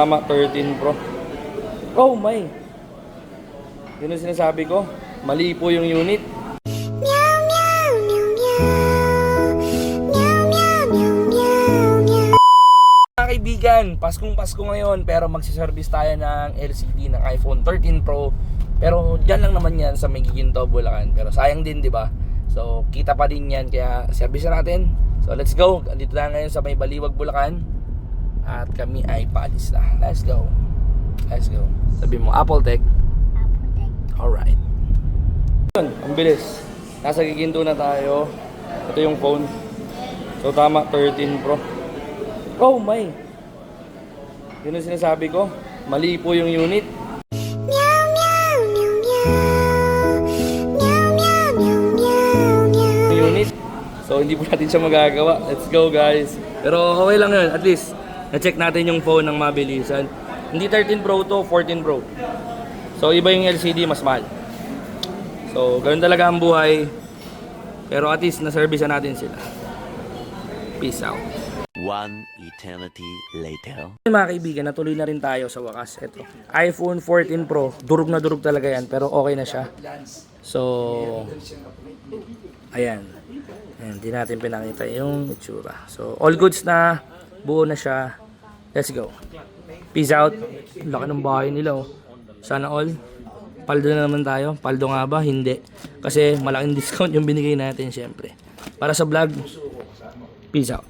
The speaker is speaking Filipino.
Tama, 13 Pro. Oh my! Yun ang sinasabi ko. Mali po yung unit. Mga kaibigan, Paskong Pasko ngayon pero magsiservice tayo ng LCD ng iPhone 13 Pro. Pero dyan lang naman yan sa may Giginto, Bulacan. Pero sayang din, di ba? So kita pa din yan kaya service na natin. So let's go. Andito na ngayon sa may Baliwag, Bulacan. At kami ay paalis na. Let's go. Let's go. Sabi mo, Apple Tech. Alright. Yun, ang bilis. Nasa Giginto na tayo. Ito yung phone. So tama, 13 Pro. Oh my! Yun ang sinasabi ko. Mali po yung unit. Unit. So hindi po natin siya magagawa. Let's go guys. Pero okay lang yun. At least, na-check natin yung phone ng mabilisan. Hindi 13 Pro to, 14 Pro. So iba yung LCD, mas mahal. So ganoon talaga ang buhay. Pero at least na-service natin sila. Peace out. One eternity later. Mga kaibigan, natuloy na rin tayo sa wakas. Ito, iPhone 14 Pro. Durog na durog talaga yan, pero okay na siya. So, ayan. Ayan, di natin pinakita yung itsura. So, all goods na. Buo na siya. Let's go. Peace out. Laki ng bahay nila, oh. Sana all. Paldo na naman tayo. Paldo nga ba? Hindi. Kasi malaking discount yung binigay natin, syempre. Para sa vlog, peace out.